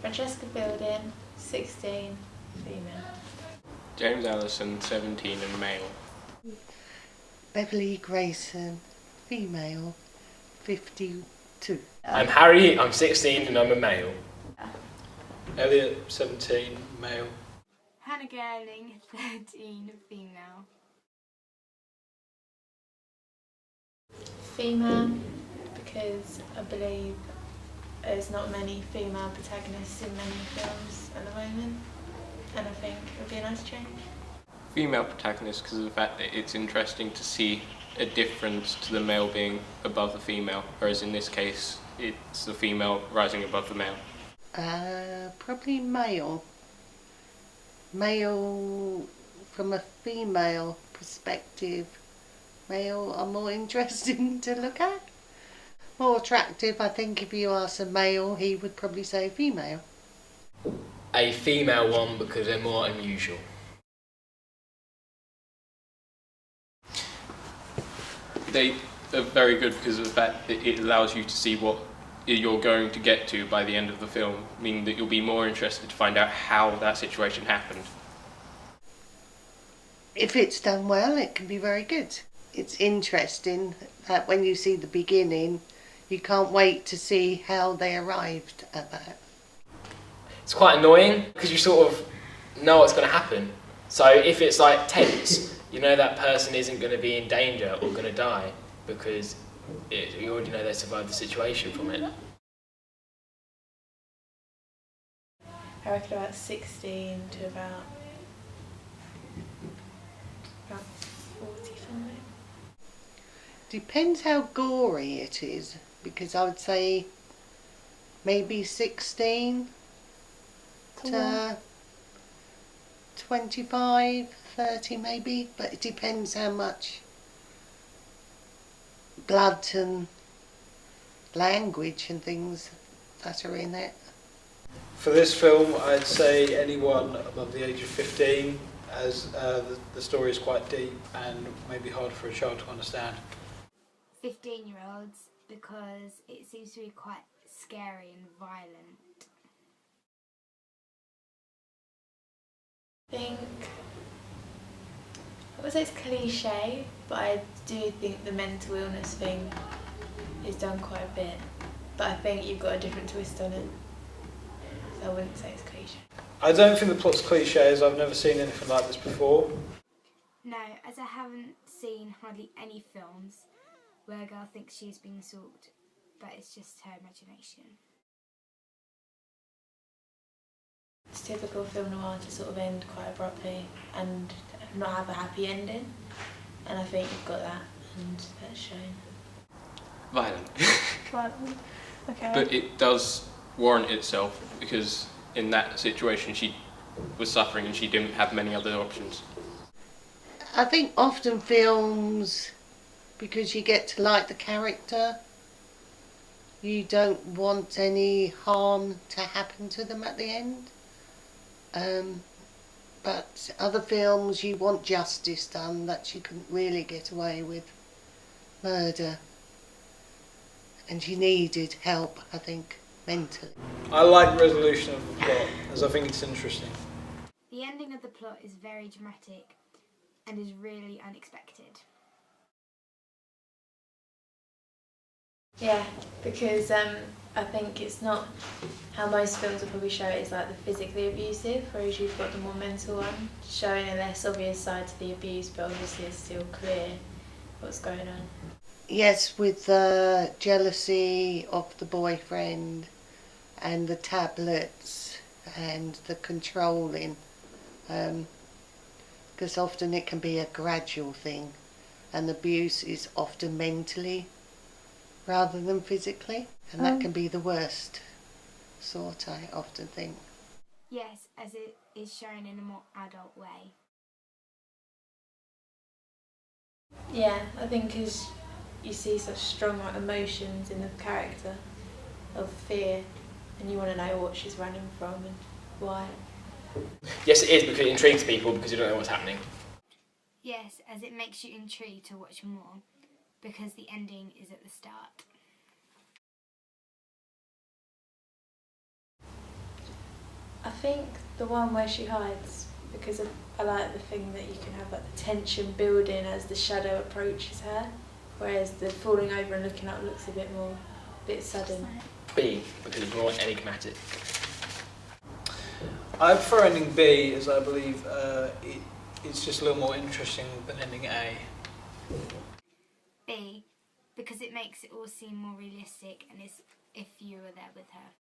Francesca Building, 16, female. James Allison, 17 and male. Beverly Grayson, female, 52. I'm Harry, I'm 16 and I'm a male. Elliot, 17, male. Hannah Gurling, 13, female. Female, because I believe there's not many female protagonists in many films at the moment, and I think it would be a nice change. Female protagonist because of the fact that it's interesting to see a difference to the male being above the female, whereas in this case it's the female rising above the male. Probably male. Male from a female perspective. Male are more interesting to look at. More attractive, I think if you ask a male, he would probably say female. A female one because they're more unusual. They are very good because of the fact that it allows you to see what you're going to get to by the end of the film, meaning that you'll be more interested to find out how that situation happened. If it's done well, it can be very good. It's interesting that when you see the beginning, you can't wait to see how they arrived at that. It's quite annoying because you sort of know what's going to happen. So if it's like tense, you know that person isn't going to be in danger or going to die because you already know they survived the situation from it. I reckon about 16 to about 45. Depends how gory it is, because I would say maybe 16 to 25, 30 maybe, but it depends how much blood and language and things that are in it. For this film, I'd say anyone above the age of 15, as the story is quite deep and maybe hard for a child to understand. 15-year-olds, because it seems to be quite scary and violent. I think, I would say it's cliche, but I do think the mental illness thing is done quite a bit. But I think you've got a different twist on it. So I wouldn't say it's cliche. I don't think the plot's cliche, as I've never seen anything like this before. No, as I haven't seen hardly any films where a girl thinks she's being assaulted, but it's just her imagination. It's typical film noir to sort of end quite abruptly and not have a happy ending, and I think you've got that, and that's shown. Violent. Violent. Okay. But it does warrant itself because in that situation she was suffering and she didn't have many other options. I think often films, because you get to like the character, you don't want any harm to happen to them at the end. But other films you want justice done, that she couldn't really get away with murder. And she needed help, I think, mentally. I like the resolution of the plot, as I think it's interesting. The ending of the plot is very dramatic and is really unexpected. Yeah, because I think it's not how most films will probably show it is like the physically abusive, whereas you've got the more mental one, showing a less obvious side to the abuse, but obviously it's still clear what's going on. Yes, with the jealousy of the boyfriend and the tablets and the controlling, because often it can be a gradual thing, and abuse is often mentally rather than physically, and that can be the worst sort, I often think. Yes, as it is shown in a more adult way. Yeah, I think because you see such strong emotions in the character of fear, and you want to know what she's running from and why. Yes, it is because it intrigues people because you don't know what's happening. Yes, as it makes you intrigued to watch more, because the ending is at the start. I think the one where she hides, because I like the thing that you can have like the tension building as the shadow approaches her, whereas the falling over and looking up looks a bit sudden. B, because it's more enigmatic. I prefer ending B, as I believe it's just a little more interesting than ending A. B, because it makes it all seem more realistic and is if you were there with her.